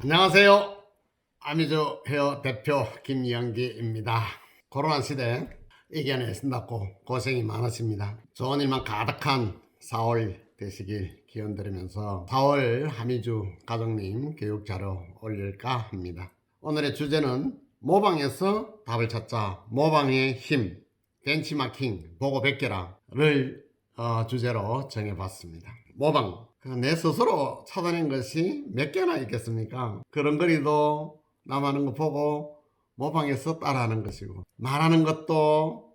안녕하세요. 아미주 헤어 대표 김영기입니다. 코로나 시대 이겨내신다고 고생이 많으십니다. 좋은 일만 가득한 4월 되시길 기원드리면서 4월 아미주 가족님 교육자료 올릴까 합니다. 오늘의 주제는 모방에서 답을 찾자, 모방의 힘, 벤치마킹 보고 베껴라를 주제로 정해봤습니다. 모방, 내 스스로 찾아낸 것이 몇 개나 있겠습니까? 그런거리도 남 하는 거 보고 모방해서 따라하는 것이고, 말하는 것도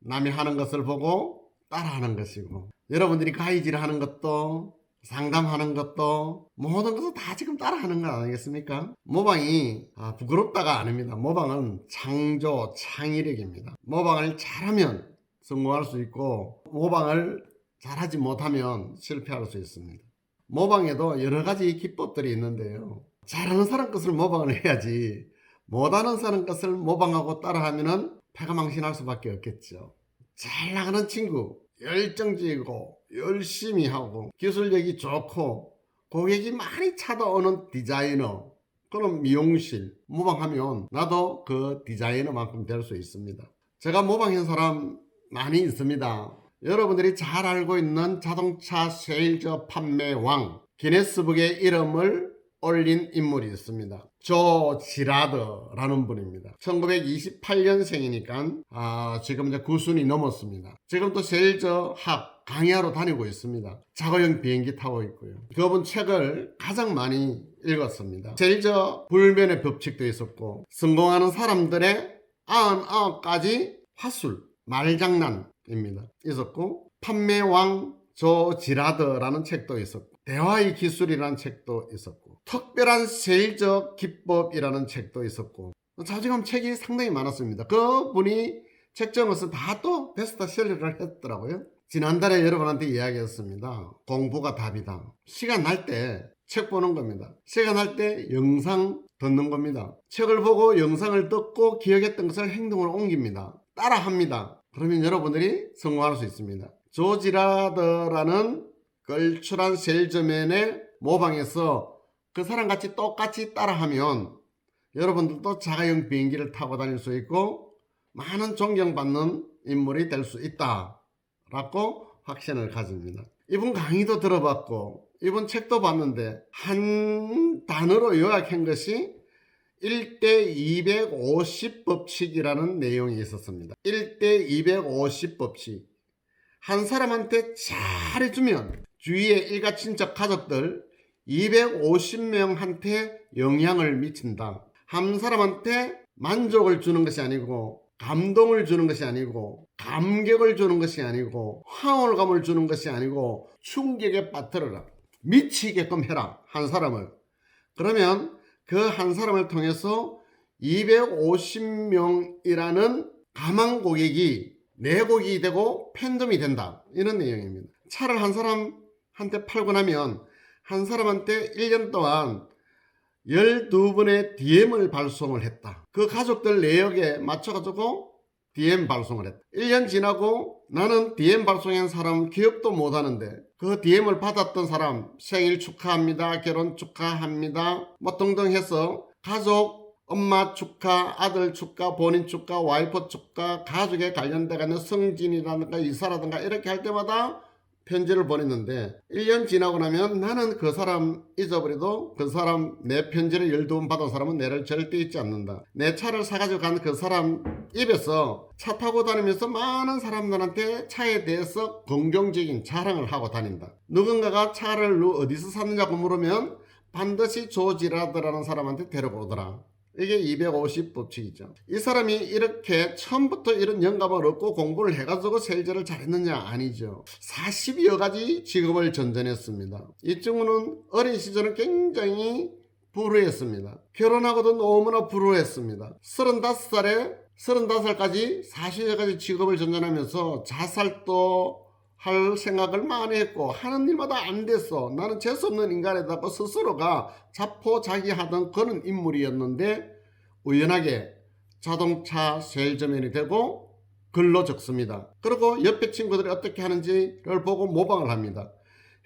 남이 하는 것을 보고 따라하는 것이고, 여러분들이 가이질 하는 것도 상담하는 것도 모든 것을 다 지금 따라하는 거 아니겠습니까? 모방이 부끄럽다가 아닙니다. 모방은 창조, 창의력입니다. 모방을 잘하면 성공할 수 있고, 모방을 잘하지 못하면 실패할 수 있습니다. 모방에도 여러 가지 기법들이 있는데요. 잘하는 사람 것을 모방을 해야지 못하는 사람 것을 모방하고 따라하면 패가 망신할 수밖에 없겠죠. 잘 나가는 친구, 열정적이고 열심히 하고 기술력이 좋고 고객이 많이 찾아오는 디자이너, 그런 미용실 모방하면 나도 그 디자이너만큼 될 수 있습니다. 제가 모방한 사람 많이 있습니다. 여러분들이 잘 알고 있는 자동차 세일즈 판매 왕, 기네스북의 이름을 올린 인물이 있습니다. 조 지라드라는 분입니다. 1928년생이니까 지금 이제 9순이 넘었습니다. 지금 또 세일즈 학 강의하러 다니고 있습니다. 자가용 비행기 타고 있고요. 그분 책을 가장 많이 읽었습니다. 세일즈 불변의 법칙도 있었고, 성공하는 사람들의 99가지 화술, 말장난입니다. 있었고, 판매왕 조 지라드라는 책도 있었고, 대화의 기술이라는 책도 있었고, 특별한 세일즈 기법이라는 책도 있었고, 자지금 책이 상당히 많았습니다. 그분이 책 적어서 다 또 베스트셀러를 했더라고요. 지난달에 여러분한테 이야기했습니다. 공부가 답이다. 시간 날 때 책 보는 겁니다. 시간 날 때 영상 듣는 겁니다. 책을 보고 영상을 듣고 기억했던 것을 행동으로 옮깁니다. 따라합니다. 그러면 여러분들이 성공할 수 있습니다. 조 지라드라는 걸출한 세일즈맨의 모방에서 그 사람같이 똑같이 따라하면 여러분들도 자가용 비행기를 타고 다닐 수 있고 많은 존경받는 인물이 될 수 있다 라고 확신을 가집니다. 이분 강의도 들어봤고 이분 책도 봤는데 한 단어로 요약한 것이 1대 250 법칙이라는 내용이 있었습니다. 1대 250 법칙. 한 사람한테 잘해주면 주위의 일가 친척 가족들 250명한테 영향을 미친다. 한 사람한테 만족을 주는 것이 아니고, 감동을 주는 것이 아니고, 감격을 주는 것이 아니고, 황홀감을 주는 것이 아니고, 충격에 빠뜨려라. 미치게끔 해라. 한 사람을. 그러면 그 한 사람을 통해서 250명이라는 가망 고객이 내 고객이 되고 팬덤이 된다. 이런 내용입니다. 차를 한 사람한테 팔고 나면 한 사람한테 1년 동안 12번의 DM을 발송을 했다. 그 가족들 내역에 맞춰가지고 DM 발송을 했다. 1년 지나고 나는 DM 발송한 사람 기억도 못하는데 그 DM을 받았던 사람 생일 축하합니다, 결혼 축하합니다 뭐 등등 해서 가족, 엄마 축하, 아들 축하, 본인 축하, 와이프 축하, 가족에 관련돼가는 승진이라든가 이사라든가 이렇게 할 때마다 편지를 보냈는데 1년 지나고 나면 나는 그 사람 잊어버려도 그 사람 내 편지를 12번 받은 사람은 내를 절대 잊지 않는다. 내 차를 사가지고 간 그 사람 입에서 차 타고 다니면서 많은 사람들한테 차에 대해서 긍정적인 자랑을 하고 다닌다. 누군가가 차를 어디서 샀느냐고 물으면 반드시 조 지라드라는 사람한테 데려오더라. 이게 250 법칙이죠. 이 사람이 이렇게 처음부터 이런 영감을 얻고 공부를 해가지고 세일즈를 잘했느냐? 아니죠. 40여 가지 직업을 전전했습니다. 이 친구는 어린 시절은 굉장히 불우했습니다. 결혼하고도 너무나 불우했습니다. 35살까지 40여 가지 직업을 전전하면서 자살도 할 생각을 많이 했고 하는 일마다 안 됐어. 나는 재수없는 인간이다고 스스로가 자포자기하던 그런 인물이었는데 우연하게 자동차 세일즈맨이 되고 글로 적습니다. 그리고 옆에 친구들이 어떻게 하는지를 보고 모방을 합니다.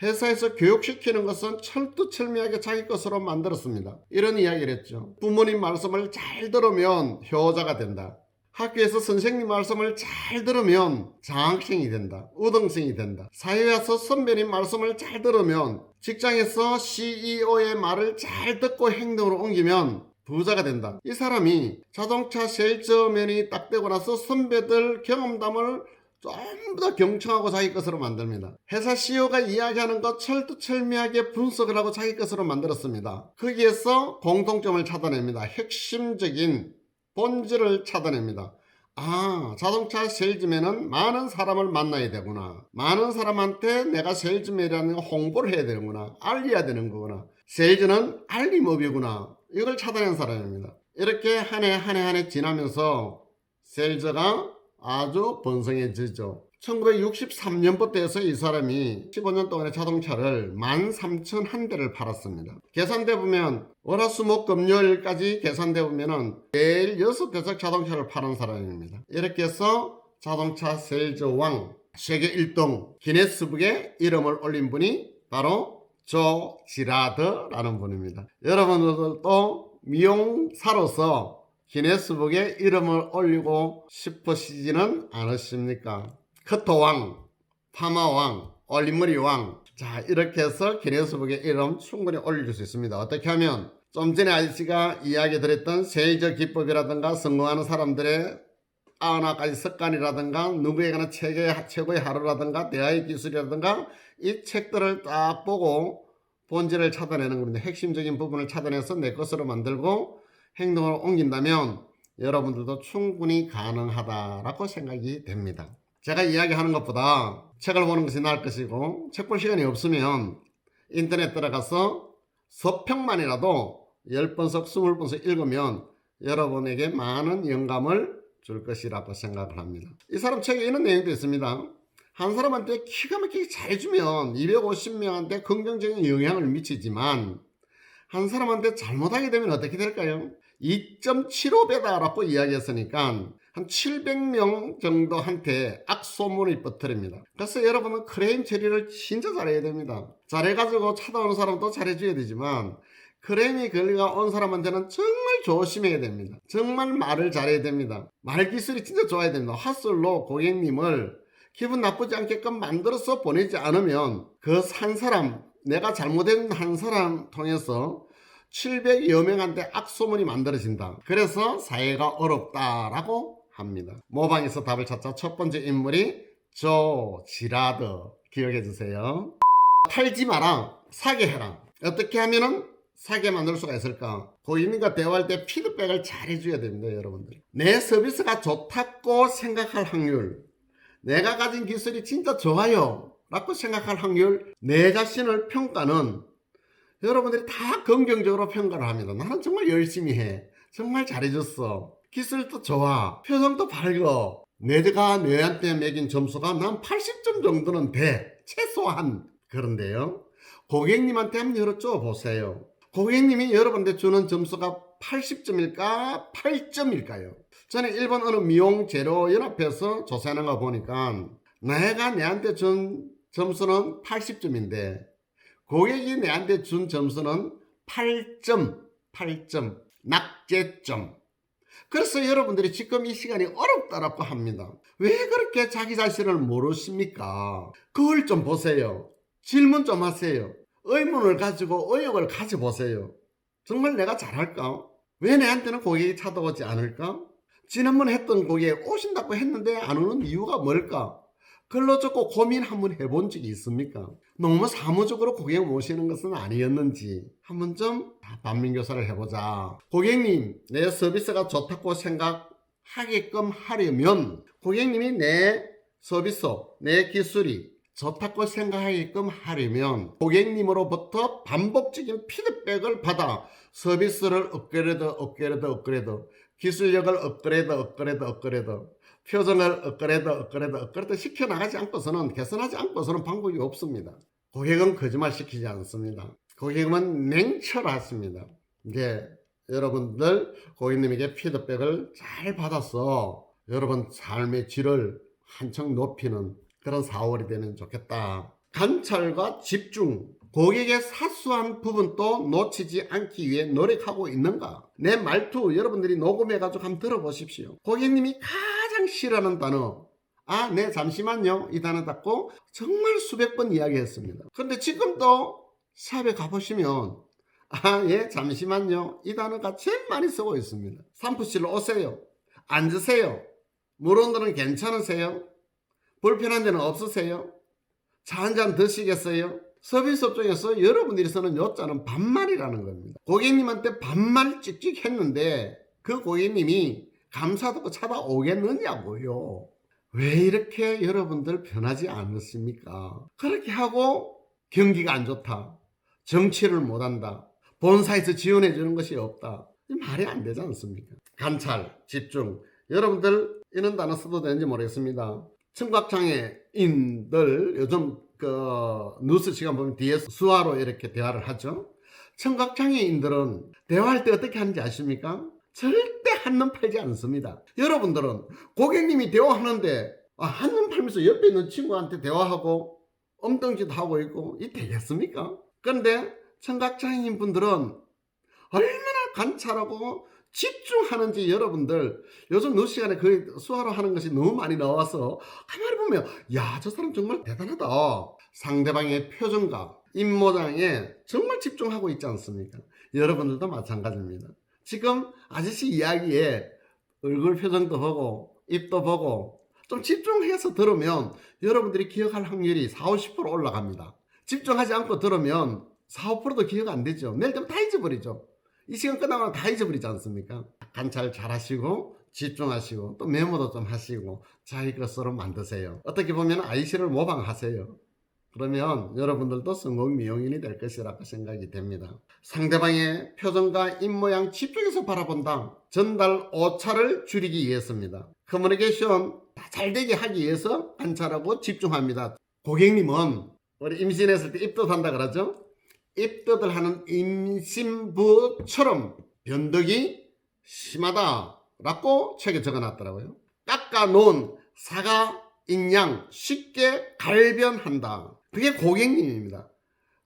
회사에서 교육시키는 것은 철두철미하게 자기 것으로 만들었습니다. 이런 이야기를 했죠. 부모님 말씀을 잘 들으면 효자가 된다. 학교에서 선생님 말씀을 잘 들으면 장학생이 된다. 우등생이 된다. 사회에서 선배님 말씀을 잘 들으면, 직장에서 CEO의 말을 잘 듣고 행동으로 옮기면 부자가 된다. 이 사람이 자동차 세일즈맨이 딱 되고 나서 선배들 경험담을 전부 다 경청하고 자기 것으로 만듭니다. 회사 CEO가 이야기하는 것 철두철미하게 분석을 하고 자기 것으로 만들었습니다. 거기에서 공통점을 찾아냅니다. 핵심적인 본질을 찾아냅니다. 아, 자동차 세일즈맨은 많은 사람을 만나야 되구나. 많은 사람한테 내가 세일즈맨이라는 홍보를 해야 되는구나. 알려야 되는 거구나. 세일즈는 알림업이구나. 이걸 찾아낸 사람입니다. 이렇게 한 해 지나면서 세일즈가 아주 번성해지죠. 1963년부터 해서 이 사람이 15년 동안의 자동차를 13,001대를 팔았습니다. 계산돼 보면 월화수목금요일까지 계산돼 보면은 매일 6대씩 자동차를 파는 사람입니다. 이렇게 해서 자동차 세일즈 왕, 세계 1등 기네스북에 이름을 올린 분이 바로 조 지라드라는 분입니다. 여러분들도 미용사로서 기네스북에 이름을 올리고 싶으시지는 않으십니까? 커터왕, 파마왕, 올림머리왕. 자, 이렇게 해서 기네스북에 이름 충분히 올릴 수 있습니다. 어떻게 하면 좀 전에 아저씨가 이야기 드렸던 세일즈 기법이라든가 성공하는 사람들의 90가지 습관이라든가 누구에게나 최고의 하루라든가 대화의 기술이라든가 이 책들을 딱 보고 본질을 찾아내는 겁니다. 핵심적인 부분을 찾아내서 내 것으로 만들고 행동을 옮긴다면 여러분들도 충분히 가능하다라고 생각이 됩니다. 제가 이야기하는 것보다 책을 보는 것이 나을 것이고, 책 볼 시간이 없으면 인터넷 들어가서 서평만이라도 10번씩 20번씩 읽으면 여러분에게 많은 영감을 줄 것이라고 생각을 합니다. 이 사람 책에 이런 내용도 있습니다. 한 사람한테 기가 막히게 잘해주면 250명한테 긍정적인 영향을 미치지만 한 사람한테 잘못하게 되면 어떻게 될까요? 2.75배다라고 이야기했으니까 한 700명 정도한테 악소문이 뻗어집니다. 그래서 여러분은 크레임 처리를 진짜 잘해야 됩니다. 잘해가지고 찾아오는 사람도 잘해줘야 되지만 크레임이 걸려온 사람한테는 정말 조심해야 됩니다. 정말 말을 잘해야 됩니다. 말 기술이 진짜 좋아야 됩니다. 헛술로 고객님을 기분 나쁘지 않게끔 만들어서 보내지 않으면 그 한 사람, 내가 잘못된 한 사람 통해서 700여 명한테 악소문이 만들어진다. 그래서 사회가 어렵다라고 합니다. 모방에서 답을 찾자. 첫 번째 인물이 조 지라드. 기억해 주세요. 팔지 마라. 사게 해라. 어떻게 하면은 사게 만들 수가 있을까? 고객님과 대화할 때 피드백을 잘 해줘야 됩니다. 여러분들. 내 서비스가 좋다고 생각할 확률, 내가 가진 기술이 진짜 좋아요 라고 생각할 확률, 내 자신을 평가는 여러분들이 다 긍정적으로 평가를 합니다. 나는 정말 열심히 해. 정말 잘해줬어. 기술도 좋아. 표정도 밝어. 내가 너한테 매긴 점수가 난 80점 정도는 돼. 최소한. 그런데요, 고객님한테 한번 여쭤보세요. 고객님이 여러분한테 주는 점수가 80점일까? 8점일까요? 저는 일본 어느 미용 재료 연합회에서 조사하는 거 보니까 내가 내한테 준 점수는 80점인데 고객이 내한테 준 점수는 8점, 낙제점. 그래서 여러분들이 지금 이 시간이 어렵다라고 합니다. 왜 그렇게 자기 자신을 모르십니까? 그걸 좀 보세요. 질문 좀 하세요. 의문을 가지고 의욕을 가져보세요. 정말 내가 잘할까? 왜 내한테는 고객이 찾아오지 않을까? 지난번에 했던 고객이 오신다고 했는데 안 오는 이유가 뭘까? 글로 적고 고민 한번 해본 적이 있습니까? 너무 사무적으로 고객 모시는 것은 아니었는지 한번 좀 반면교사를 해보자. 고객님, 내 서비스가 좋다고 생각하게끔 하려면 고객님이 내 서비스, 내 기술이 좋다고 생각하게끔 하려면 고객님으로부터 반복적인 피드백을 받아 서비스를 업그레이드, 기술력을 업그레이드, 표정을 업그레이드 시켜나가지 않고서는, 개선하지 않고서는 방법이 없습니다. 고객은 거짓말 시키지 않습니다. 고객은 냉철하십니다. 이제 여러분들 고객님에게 피드백을 잘 받아서 여러분 삶의 질을 한층 높이는 그런 4월이 되면 좋겠다. 관찰과 집중, 고객의 사소한 부분도 놓치지 않기 위해 노력하고 있는가? 내 말투 여러분들이 녹음해가지고 한번 들어보십시오. 고객님이 가장 싫어하는 단어, 네, 잠시만요. 이 단어 듣고 정말 수백 번 이야기했습니다. 그런데 지금도 샵에 가보시면 예, 잠시만요. 이 단어가 제일 많이 쓰고 있습니다. 사무실로 오세요. 앉으세요. 물온도는 괜찮으세요? 불편한 데는 없으세요? 차 한 잔 드시겠어요? 서비스 업종에서 여러분들이 쓰는 요자는 반말이라는 겁니다. 고객님한테 반말 찍찍 했는데 그 고객님이 감사 듣고 찾아오겠느냐고요. 왜 이렇게 여러분들 변하지 않으십니까? 그렇게 하고 경기가 안 좋다. 정치를 못한다. 본사에서 지원해 주는 것이 없다. 말이 안 되지 않습니까? 관찰, 집중. 여러분들 이런 단어 써도 되는지 모르겠습니다. 청각장애인들 요즘 뉴스 시간 보면 뒤에 수화로 이렇게 대화를 하죠. 청각장애인들은 대화할 때 어떻게 하는지 아십니까? 절대 한눈 팔지 않습니다. 여러분들은 고객님이 대화하는데 한눈 팔면서 옆에 있는 친구한테 대화하고 엉뚱짓 하고 있고 이 되겠습니까? 그런데 청각장애인 분들은 얼마나 관찰하고 집중하는지 여러분들 요즘 뉴스 시간에 그 수화로 하는 것이 너무 많이 나와서 가만히 보면 저 사람 정말 대단하다. 상대방의 표정과 입모양에 정말 집중하고 있지 않습니까? 여러분들도 마찬가지입니다. 지금 아저씨 이야기에 얼굴 표정도 보고 입도 보고 좀 집중해서 들으면 여러분들이 기억할 확률이 40, 50% 올라갑니다. 집중하지 않고 들으면 4, 5%도 기억 안 되죠. 내일 되면 다 잊어버리죠. 이 시간 끝나고 다 잊어버리지 않습니까? 관찰 잘 하시고 집중하시고 또 메모도 좀 하시고 자기 것으로 만드세요. 어떻게 보면 IC를 모방하세요. 그러면 여러분들도 성공 미용인이 될 것이라고 생각이 됩니다. 상대방의 표정과 입모양 집중해서 바라본다. 전달 오차를 줄이기 위해서입니다. 커뮤니케이션 잘되게 하기 위해서 관찰하고 집중합니다. 고객님은 우리 임신했을 때 입덧한다 그러죠? 입덧을 하는 임신부처럼 변덕이 심하다라고 책에 적어놨더라고요. 깎아놓은 사과 인양 쉽게 갈변한다. 그게 고객님입니다.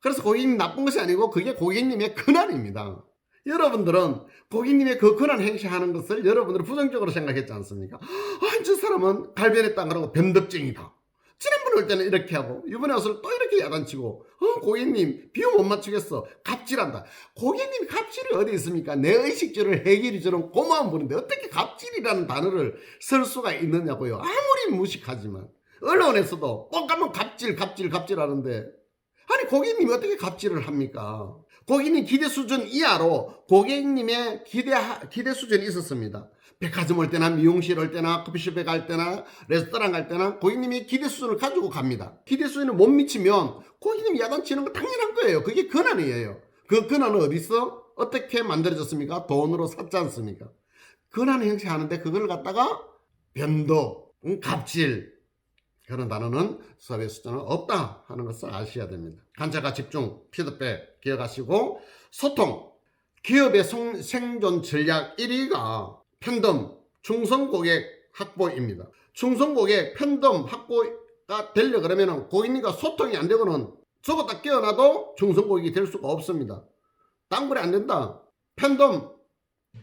그래서 고객님 나쁜 것이 아니고 그게 고객님의 근한입니다. 여러분들은 고객님의 그 근한 행시하는 것을 여러분들은 부정적으로 생각했지 않습니까? 저 사람은 갈변했다 그러고 변덕쟁이다. 지난번에 올 때는 이렇게 하고 이번에 와서 또 이렇게 야단치고 고객님 비용 못 맞추겠어. 갑질한다. 고객님이 갑질이 어디 있습니까? 내 의식주를 해결이 저런 고마운 분인데 어떻게 갑질이라는 단어를 쓸 수가 있느냐고요. 아무리 무식하지만 언론에서도 뻑가면 갑질 하는데 아니 고객님이 어떻게 갑질을 합니까? 고객님 기대 수준 이하로 고객님의 기대 수준이 있었습니다. 백화점 올 때나 미용실 올 때나 커피숍에 갈 때나 레스토랑 갈 때나 고객님이 기대 수준을 가지고 갑니다. 기대 수준을 못 미치면 고객님이 야단치는 건 당연한 거예요. 그게 근한이에요. 그 근한은 어디 있어? 어떻게 만들어졌습니까? 돈으로 샀지 않습니까? 근한 행세하는데 그걸 갖다가 변덕, 갑질 그런 단어는 수업의 수준은 없다 하는 것을 아셔야 됩니다. 관찰과 집중, 피드백 기억하시고 소통, 기업의 생존 전략 1위가 팬덤, 충성 고객 확보입니다. 충성 고객, 팬덤 확보가 되려 그러면 고객님과 소통이 안 되고는 죽었다 깨어나도 충성 고객이 될 수가 없습니다. 단골이 안 된다. 팬덤,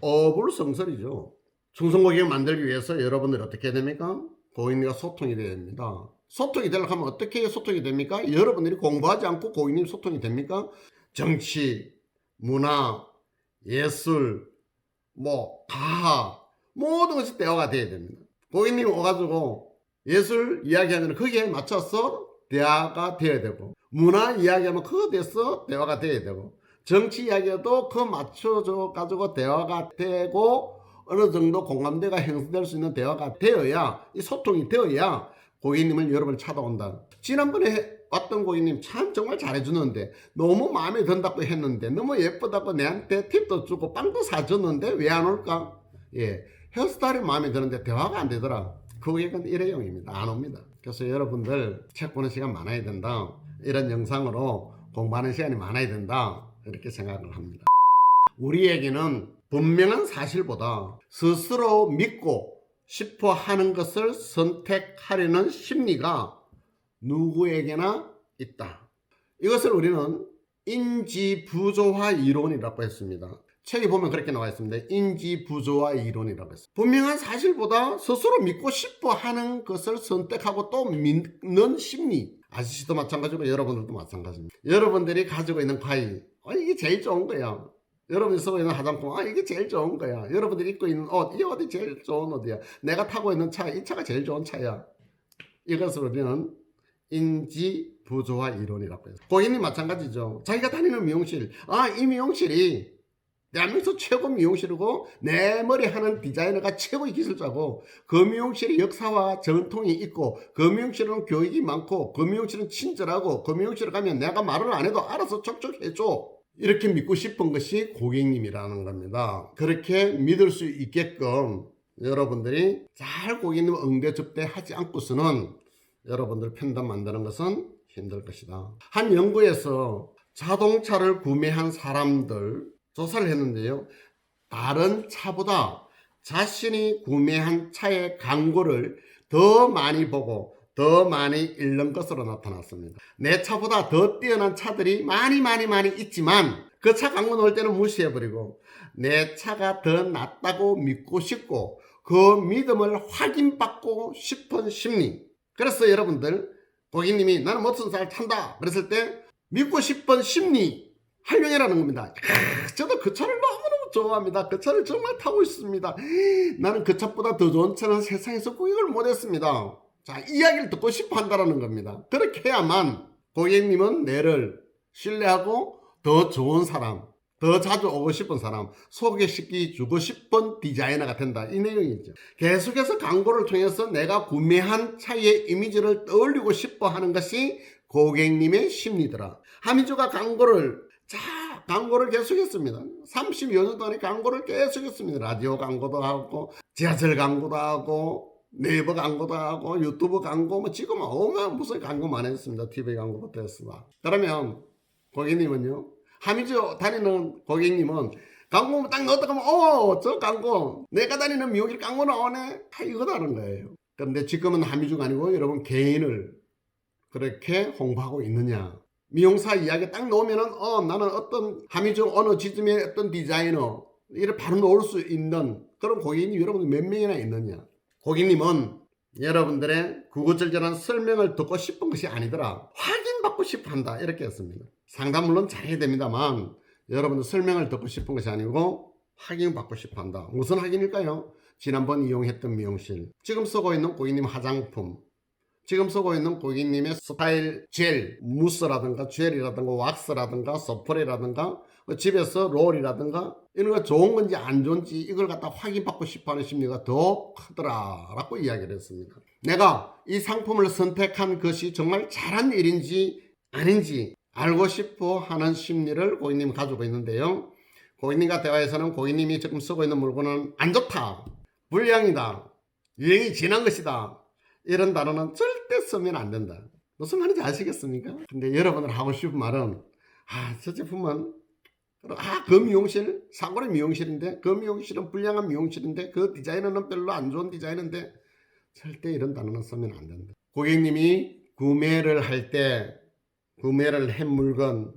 어불성설이죠. 충성 고객을 만들기 위해서 여러분들이 어떻게 해야 됩니까? 고객님과 소통이 되어야 됩니다. 소통이 되려고 하면 어떻게 소통이 됩니까? 여러분들이 공부하지 않고 고객님 소통이 됩니까? 정치, 문화, 예술, 과학 모든 것이 대화가 돼야 됩니다. 고객님 오가지고 예술 이야기하면 거기에 맞춰서 대화가 돼야 되고 문화 이야기하면 그거 돼서 대화가 돼야 되고 정치 이야기도 그 맞춰져 가지고 대화가 되고 어느 정도 공감대가 형성될 수 있는 대화가 되어야 이 소통이 되어야 고객님을 여러분을 찾아온다. 지난번에 왔던 고객님 참 정말 잘해주는데 너무 마음에 든다고 했는데 너무 예쁘다고 내한테 팁도 주고 빵도 사줬는데 왜 안 올까? 헤어스타일이 마음에 드는데 대화가 안 되더라. 그 고객은 일회용입니다. 안 옵니다. 그래서 여러분들 책 보는 시간 많아야 된다. 이런 영상으로 공부하는 시간이 많아야 된다. 이렇게 생각을 합니다. 우리에게는 분명한 사실보다 스스로 믿고 싶어 하는 것을 선택하려는 심리가 누구에게나 있다. 이것을 우리는 인지부조화 이론이라고 했습니다. 책에 보면 그렇게 나와 있습니다. 인지부조화 이론이라고 했습니다. 분명한 사실보다 스스로 믿고 싶어 하는 것을 선택하고 또 믿는 심리. 아저씨도 마찬가지고 여러분들도 마찬가지입니다. 여러분들이 가지고 있는 과일, 이게 제일 좋은 거야. 여러분이 쓰고 있는 화장품, 이게 제일 좋은 거야. 여러분들이 입고 있는 옷, 이 옷이 제일 좋은 옷이야. 내가 타고 있는 차, 이 차가 제일 좋은 차야. 이것을 우리는 인지부조화 이론이라고 해요. 고객님 마찬가지죠. 자기가 다니는 미용실, 이 미용실이 대한민국에서 최고 미용실이고 내 머리 하는 디자이너가 최고의 기술자고, 그 미용실이 역사와 전통이 있고, 그 미용실은 교육이 많고, 그 미용실은 친절하고, 그 미용실에 가면 내가 말을 안 해도 알아서 척척 해줘. 이렇게 믿고 싶은 것이 고객님이라는 겁니다. 그렇게 믿을 수 있게끔 여러분들이 잘 고객님 응대접대하지 않고서는 여러분들 편담 만드는 것은 힘들 것이다. 한 연구에서 자동차를 구매한 사람들 조사를 했는데요. 다른 차보다 자신이 구매한 차의 광고를 더 많이 보고 더 많이 읽는 것으로 나타났습니다. 내 차보다 더 뛰어난 차들이 많이 있지만 그 차 광고 나올 때는 무시해버리고 내 차가 더 낫다고 믿고 싶고 그 믿음을 확인받고 싶은 심리. 그래서 여러분들, 고객님이 나는 무슨 차 탄다 그랬을 때 믿고 싶은 심리 활용해라는 겁니다. 저도 그 차를 너무너무 좋아합니다. 그 차를 정말 타고 있습니다. 나는 그 차보다 더 좋은 차는 세상에서 구입을 못했습니다. 자, 이야기를 듣고 싶어 한다는 겁니다. 그렇게 해야만 고객님은 내를 신뢰하고 더 좋은 사람, 더 자주 오고 싶은 사람, 소개시켜주고 싶은 디자이너가 된다. 이 내용이죠. 계속해서 광고를 통해서 내가 구매한 차의 이미지를 떠올리고 싶어 하는 것이 고객님의 심리더라. 하민주가 광고를 계속했습니다. 30여 년 동안 광고를 계속했습니다. 라디오 광고도 하고, 지하철 광고도 하고, 네이버 광고도 하고, 유튜브 광고, 지금은 무슨 광고만 했습니다. TV 광고부터 했습니다. 그러면 고객님은요, 하민주 다니는 고객님은 광고 딱 넣었다 가면 저 광고 내가 다니는 미용실 광고 나오네, 이거다는 거예요. 그런데 지금은 하민주가 아니고 여러분 개인을 그렇게 홍보하고 있느냐. 미용사 이야기 딱 넣으면은 나는 어떤 하민주 어느 지점의 어떤 디자이너 이를 바로 넣을 수 있는 그런 고객님이 여러분들 몇 명이나 있느냐. 고객님은 여러분들의 구구절절한 설명을 듣고 싶은 것이 아니더라, 확인받고 싶어 한다, 이렇게 했습니다. 상담 물론 잘해야 됩니다만 여러분들 설명을 듣고 싶은 것이 아니고 확인받고 싶어 한다. 무슨 확인일까요? 지난번 이용했던 미용실, 지금 쓰고 있는 고객님 화장품, 지금 쓰고 있는 고객님의 스타일 젤, 무스라든가 젤이라든가 왁스라든가 소프레라든가 집에서 롤이라든가 이런 거 좋은 건지 안 좋은지 이걸 갖다 확인받고 싶어하는 심리가 더 크더라 라고 이야기를 했습니다. 내가 이 상품을 선택한 것이 정말 잘한 일인지 아닌지 알고 싶어 하는 심리를 고객님이 가지고 있는데요. 고객님과 대화에서는 고객님이 지금 쓰고 있는 물건은 안 좋다, 불량이다, 유행이 지난 것이다, 이런 단어는 절대 쓰면 안 된다. 무슨 말인지 아시겠습니까? 근데 여러분들 하고 싶은 말은 저 제품은 그 미용실 사고의 미용실인데, 그 미용실은 불량한 미용실인데, 그 디자이너는 별로 안 좋은 디자이너인데, 절대 이런 단어는 쓰면 안 된다. 고객님이 구매를 할 때 구매를 한 물건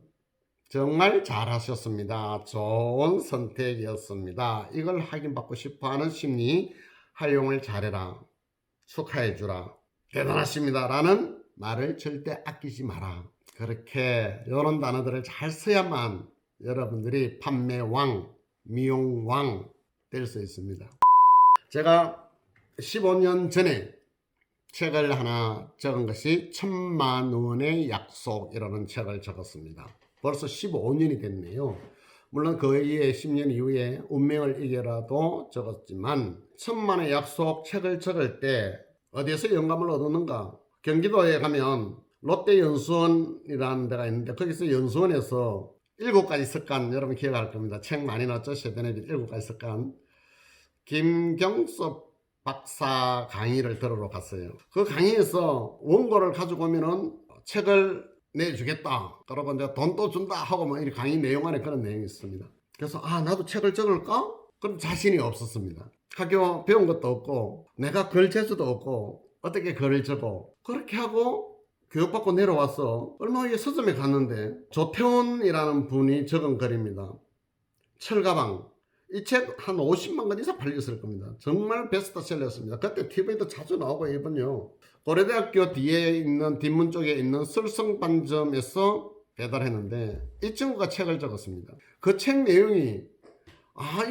정말 잘하셨습니다. 좋은 선택이었습니다. 이걸 확인받고 싶어하는 심리 활용을 잘해라, 축하해주라, 대단하십니다 라는 말을 절대 아끼지 마라. 그렇게 이런 단어들을 잘 써야만 여러분들이 판매왕, 미용왕 될 수 있습니다. 제가 15년 전에 책을 하나 적은 것이 1000만 원의 약속이라는 책을 적었습니다. 벌써 15년이 됐네요. 물론 그 이후에 10년 이후에 운명을 이겨라도 적었지만 1000만 원의 약속 책을 적을 때 어디에서 영감을 얻었는가? 경기도에 가면 롯데연수원이라는 데가 있는데 거기서 연수원에서 7가지 습관, 여러분 기억할 겁니다. 책 많이 나왔죠? 셰드네빗 7가지 습관. 김경섭 박사 강의를 들으러 갔어요. 그 강의에서 원고를 가지고 오면은 책을 내주겠다, 그러고 이제 돈도 준다 하고 뭐 이 강의 내용 안에 그런 내용이 있습니다. 그래서 나도 책을 적을까? 그럼 자신이 없었습니다. 학교 배운 것도 없고 내가 글 재수도 없고 어떻게 글을 적어. 그렇게 하고 교육받고 내려와서 얼마 후에 서점에 갔는데 조태훈이라는 분이 적은 글입니다. 철가방. 이 책 한 50만 권 이상 팔렸을 겁니다. 정말 베스트셀러였습니다. 그때 TV에도 자주 나오고 이번요. 고려대학교 뒤에 있는 뒷문 쪽에 있는 설성반점에서 배달했는데 이 친구가 책을 적었습니다. 그 책 내용이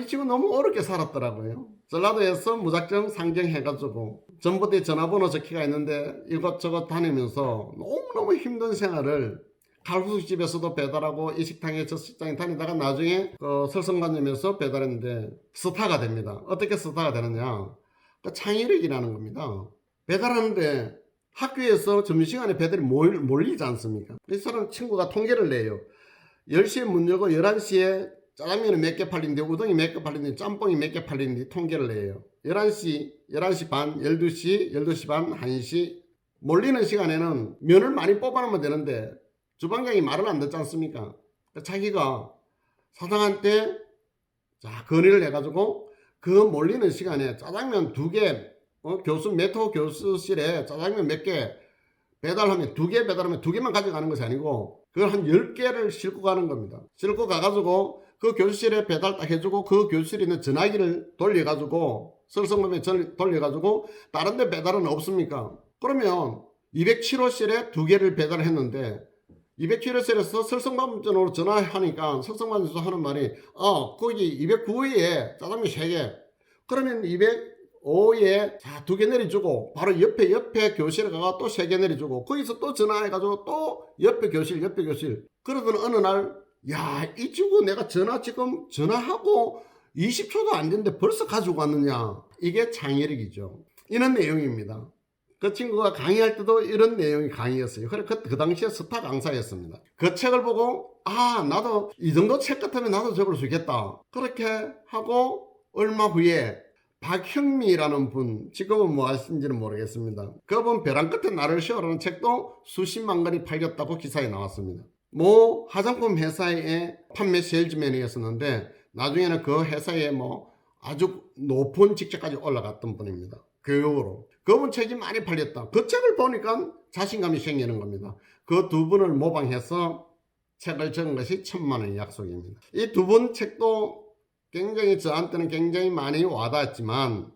이 친구 너무 어렵게 살았더라고요. 전라도에서 무작정 상경해가지고 전봇대 전화번호 적기가 있는데 이것저것 다니면서 너무너무 힘든 생활을 칼국수집에서도 배달하고 이 식당에 저 식당에 다니다가 나중에 설성관점에서 배달했는데 스타가 됩니다. 어떻게 스타가 되느냐? 창의력이라는 겁니다. 배달하는데 학교에서 점심시간에 배달이 몰리지 않습니까? 이 사람 친구가 통계를 내요. 10시에 문 열고 11시에 짜장면이 몇 개 팔리는데 우동이 몇 개 팔리는데 짬뽕이 몇 개 팔리는데 통계를 내요. 11시 반, 12시, 12시 반, 1시 몰리는 시간에는 면을 많이 뽑아놓으면 되는데 주방장이 말을 안 듣지 않습니까? 자기가 사장한테 건의를 해가지고 그 몰리는 시간에 짜장면 2개 메트로 교수실에 짜장면 몇 개 배달하면 2개 배달하면 2개만 가져가는 것이 아니고 그걸 한 10개를 싣고 가는 겁니다. 싣고 가가지고 그 교수실에 배달 딱 해주고 그 교수실에 있는 전화기를 돌려가지고 설성범에 돌려가지고 다른 데 배달은 없습니까? 그러면 207호실에 2개를 배달했는데 207호실에서 설성범전으로 전화하니까 설성범전에서 하는 말이 거기 209호에 짜장면 3개 그러면 205에 2개 내려주고 바로 옆에 교실에 가가 또 3개 내려주고 거기서 또 전화해가지고 또 옆에 교실 그러던 어느 날 이 친구 내가 지금 전화하고 20초도 안 됐는데 벌써 가지고 왔느냐. 이게 창의력이죠. 이런 내용입니다. 그 친구가 강의할 때도 이런 내용이 강의였어요. 그래 그 당시에 스타 강사였습니다. 그 책을 보고 나도 이 정도 책 같으면 나도 적을 수 있겠다. 그렇게 하고 얼마 후에 박형미라는 분, 지금은 뭐 하신지는 모르겠습니다. 그분 벼랑 끝에 나를 쉬어라는 책도 수십만 권이 팔렸다고 기사에 나왔습니다. 모 화장품 회사의 판매 세일즈맨이었었는데 나중에는 그 회사에 아주 높은 직책까지 올라갔던 분입니다. 교육으로. 그분 책이 많이 팔렸다. 그 책을 보니까 자신감이 생기는 겁니다. 그 두 분을 모방해서 책을 적은 것이 1000만 원의 약속입니다. 이 두 분 책도 굉장히 저한테는 굉장히 많이 와닿았지만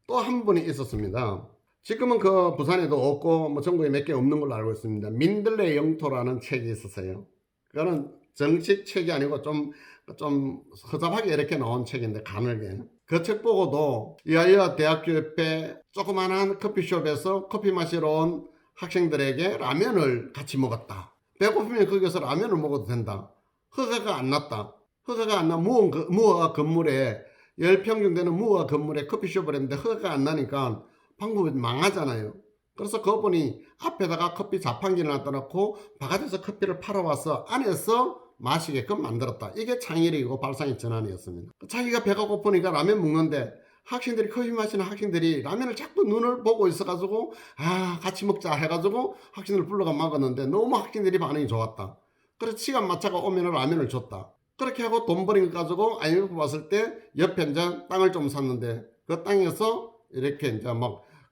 또 한 분이 있었습니다. 지금은 그 부산에도 없고 전국에 몇 개 없는 걸로 알고 있습니다. 민들레 영토라는 책이 있었어요. 그거는 정식 책이 아니고 좀 허접하게 이렇게 나온 책인데 가늘게. 그 책 보고도 이하여 대학교 옆에 조그마한 커피숍에서 커피 마시러 온 학생들에게 라면을 같이 먹었다. 배고프면 거기서 라면을 먹어도 된다. 허가가 안 났다. 허가가 안 나 무허가 건물에 10평 되는 무허가 건물에 커피숍을 했는데 허가가 안 나니까 방법이 망하잖아요. 그래서 그분이 앞에다가 커피 자판기를 놔다 놓고 바깥에서 커피를 팔아와서 안에서 마시게끔 만들었다. 이게 창의력이고 발상의 전환이었습니다. 자기가 배가 고프니까 라면 먹는데 학생들이 커피 마시는 학생들이 라면을 자꾸 눈을 보고 있어가지고 같이 먹자 해가지고 학생들을 불러가 먹었는데 너무 학생들이 반응이 좋았다. 그래서 시간 맞춰가 오면 라면을 줬다. 그렇게 하고 돈 버린 거 가지고 IMF 왔을 때 옆에 이제 땅을 좀 샀는데 그 땅에서 이렇게 이제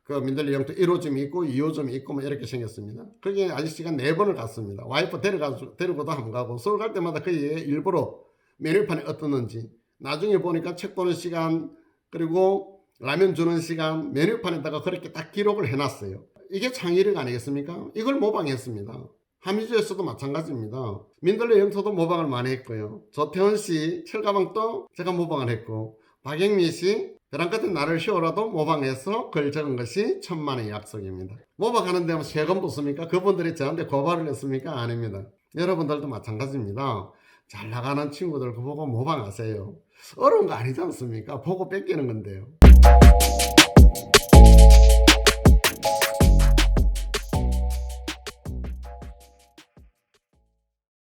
그 민들레 영토 1호점이 있고 2호점이 있고 이렇게 생겼습니다. 거기에 아저씨가 4번을 갔습니다. 와이프 데리고도 한 번 가고 서울 갈 때마다 거기에 일부러 메뉴판이 어떻는지 나중에 보니까 책 보는 시간 그리고 라면 주는 시간 메뉴판에다가 그렇게 딱 기록을 해놨어요. 이게 창의력 아니겠습니까? 이걸 모방했습니다. 하미주에서도 마찬가지입니다. 민들레 영토도 모방을 많이 했고요. 조태훈 씨 철가방도 제가 모방을 했고 박영미 씨 벼랑 끝에 나를 쉬어라도 모방해서 글 적은 것이 1000만 원의 약속입니다. 모방하는데 세금 붙습니까? 그분들이 저한테 고발을 했습니까? 아닙니다. 여러분들도 마찬가지입니다. 잘 나가는 친구들 보고 모방하세요. 어려운 거 아니지 않습니까? 보고 뺏기는 건데요.